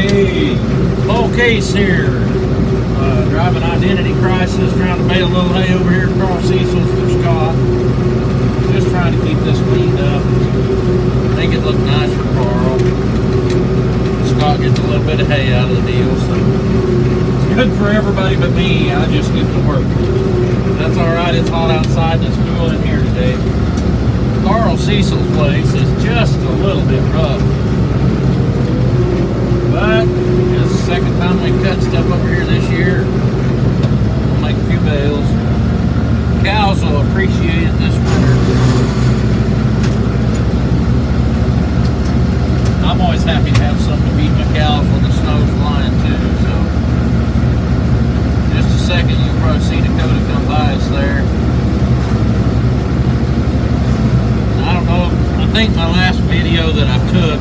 Hey, Paul Case here, driving Identity Crisis, trying to bale a little hay over here across Cecil's for Scott. Just trying to keep this cleaned up, make it look nice for Carl. Scott gets a little bit of hay out of the deal, so it's good for everybody but me. I just get to work. That's alright, it's hot outside and it's cool in here today. Carl Cecil's place is just a little bit rough. But it's the second time we cut stuff over here this year. We'll make a few bales. Cows will appreciate it this winter. I'm always happy to have something to feed my cows when the snow's flying too. So, just a second, you'll probably see Dakota come by us there. I don't know. I think my last video that I took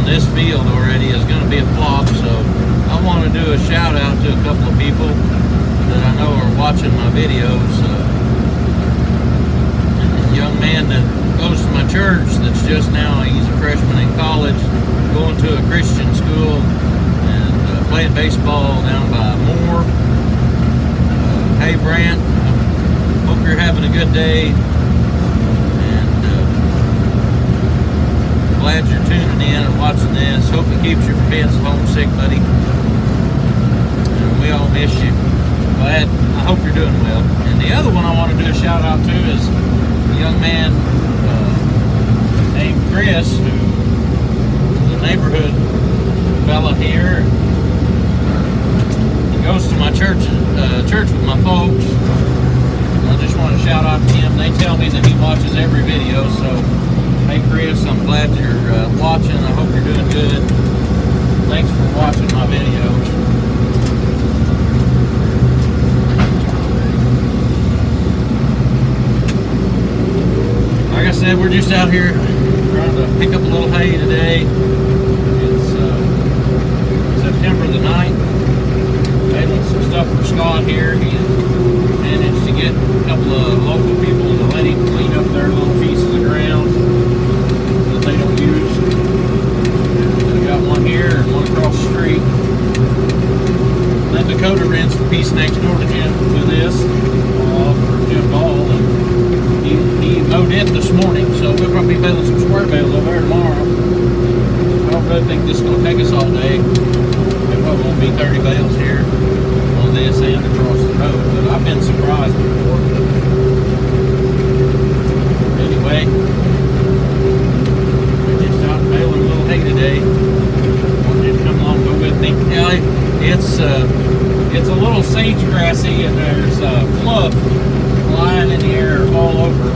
this field already is going to be a flop, so I want to do a shout out to a couple of people that I know are watching my videos. A young man that goes to my church that's just now, he's a freshman in college, going to a Christian school and playing baseball down by Moore. Hey Brant, hope you're having a good day. Glad you're tuning in and watching this. Hope it keeps you from being so homesick, buddy. And we all miss you. Glad. I hope you're doing well. And the other one I want to do a shout out to is a young man named Chris, who is a neighborhood fella here. He goes to my church with my folks. I just want to shout out to him. They tell me that he watches every video, so hey Chris, I'm glad you're watching. I hope you're doing good. Thanks for watching my videos. Like I said, we're just out here trying to pick up a little hay today. It's September the 9th. Baling some stuff for Scott here. He managed to get a couple of local people to let him clean up their little pieces of ground they don't use. We got one here and one across the street. Then Dakota rents the piece next door to Jim with this for Jim Ball, and he mowed it this morning, so we'll probably be baling some square bales over there tomorrow. I don't really think this is going to take us all day. There probably won't be 30 bales here on this and across the road, but I've been surprised before. Anyway, baling a little hay today. Wanted to come along, go with me. Yeah, it's a little sage grassy, and there's fluff flying in the air all over,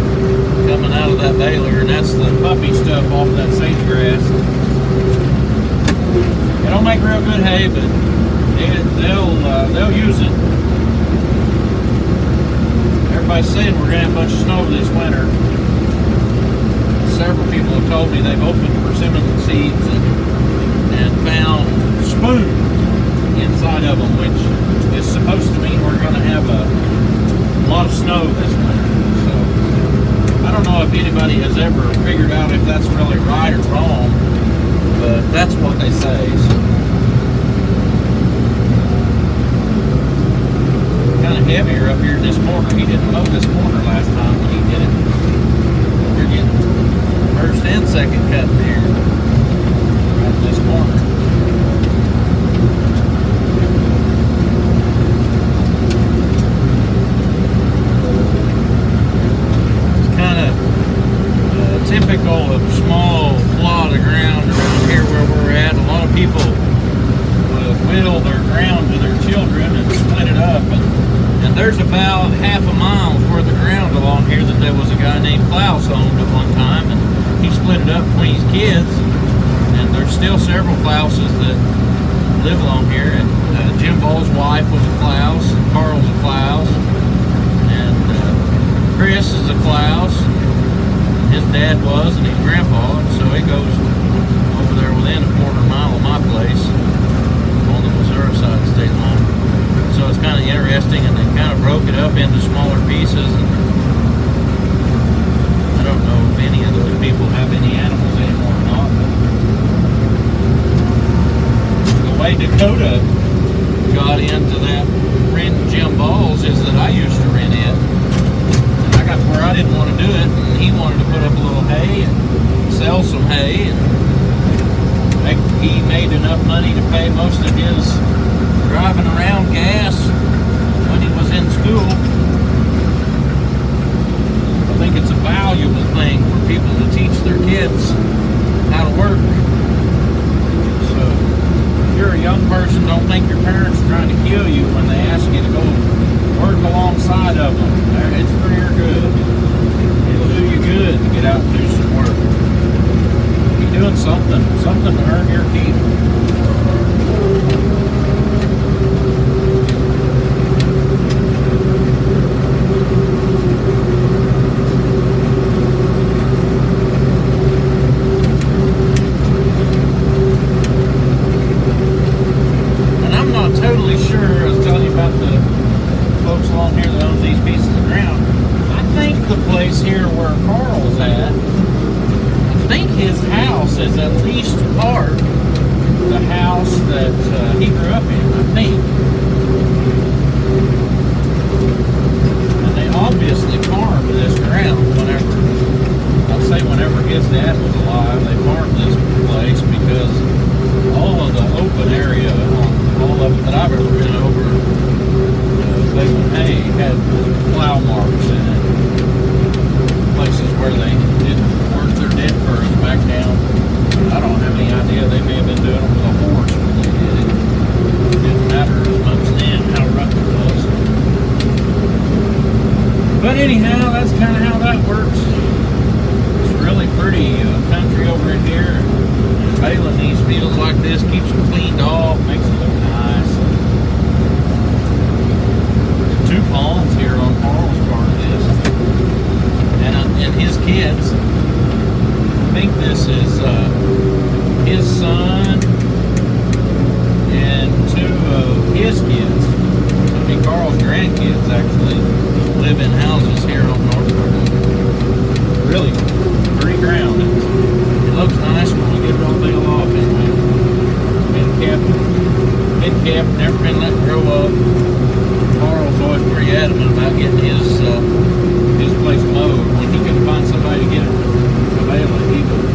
coming out of that baler, and that's the puppy stuff off that sage grass. It don't make real good hay, but they'll use it. Everybody's saying we're gonna have a bunch of snow this winter. Several people have told me they've opened persimmon seeds and found spoons inside of them, which is supposed to mean we're going to have a lot of snow this winter. So I don't know if anybody has ever figured out if that's really right or wrong, but that's what they say. So kind of heavier up here in this corner. He didn't mow this corner last time when he did it. We're getting first and second cut there, right in this corner. It's kind of typical of a small plot of ground around here where we're at. A lot of people will their ground to their children and split it up, and there's about half a mile's worth of ground along here that there was a guy named Klaus owned at one time, and he split it up between his kids, and there's still several Klauses that live along here. And Jim Ball's wife was a Klaus, and Carl's a Klaus, and Chris is a Klaus. His dad was, and his grandpa, and so he goes over there within a quarter mile of my place on the Missouri side of the state line. So it's kind of interesting, and they kind of broke it up into smaller pieces. And I don't know if any of those people have any animals anymore or not. way Dakota got into that renting Jim Balls is that I used to rent it. And I got to where I didn't want to do it, and he wanted to put up a little hay and sell some hay. And he made enough money to pay most of his driving around gas when he was in school. I think it's a valuable thing for people to teach their kids how to work. So if you're a young person, don't think your parents are trying to kill you when they ask you to go work alongside of them. It's for your good. It'll do you good to get out and do some work. Be doing something to earn your keep. Is at least part the house that he grew up in, I think. And they obviously farmed this ground whenever his dad was alive, they farmed this place because all of the open area on all of it that I've ever been over, Baling hay had plow marks in it. Places where they didn't work their dead furs back down. I don't have any idea. They may have been doing it with a horse when they did it. It didn't matter as much then how rough it was. But anyhow, that's kind of how that works. It's really pretty country over in here. Baling these fields like this keeps them cleaned off, makes it look nice. There's 2 ponds here on Carl's part of this. And his kids. I think this is his son and 2 of his kids. I think Carl's grandkids actually live in houses here on North Dakota. Really pretty ground. It looks nice when we get it all bailed off anyway. Been kept, never been let grow up. Carl's always pretty adamant about getting his place mowed. When he can find somebody to get it available, he will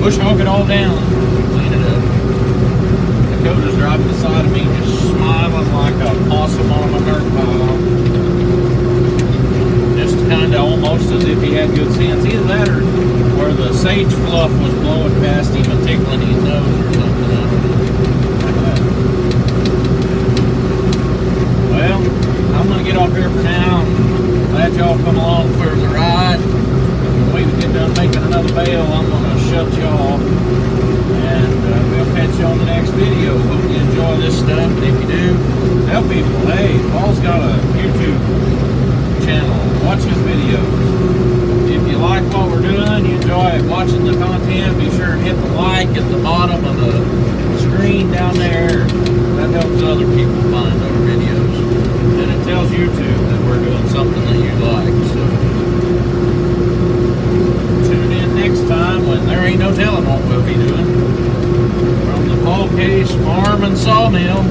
bush hog it all down and clean it up. Dakota's driving beside of me, just smiling like a possum on a dirt pile. Just kind of almost as if he had good sense. Either that or where the sage fluff was blowing past him and tickling his nose or something. I don't know. Well, I'm going to get off here for now. Glad y'all come along for the ride. When we get done making another bale, I'm going to shut you off. And we'll catch you on the next video. Hope you enjoy this stuff. And if you do, tell people, hey, Paul's got a YouTube channel. Watch his videos. If you like what we're doing, you enjoy watching the content, be sure and hit the like at the bottom of the screen down there. That helps other people find our videos. And it tells YouTube that we're doing something that you like. So tune in next time when there ain't no telling what we'll be doing. From the Paul Case Farm and Sawmill.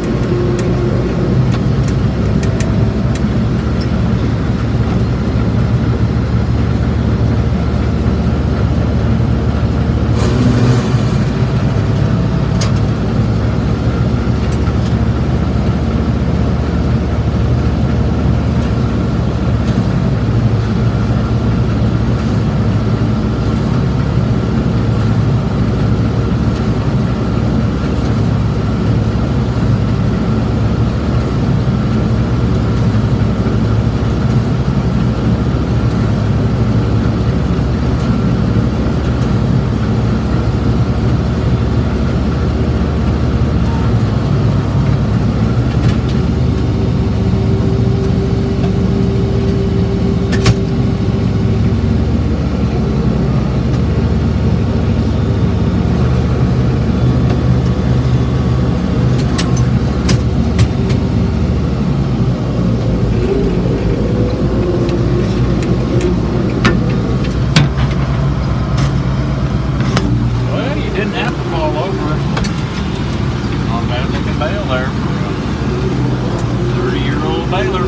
bale there for a 30-year-old baler.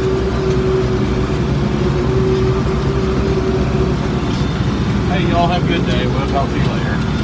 Hey, y'all have a good day. We'll talk to you later.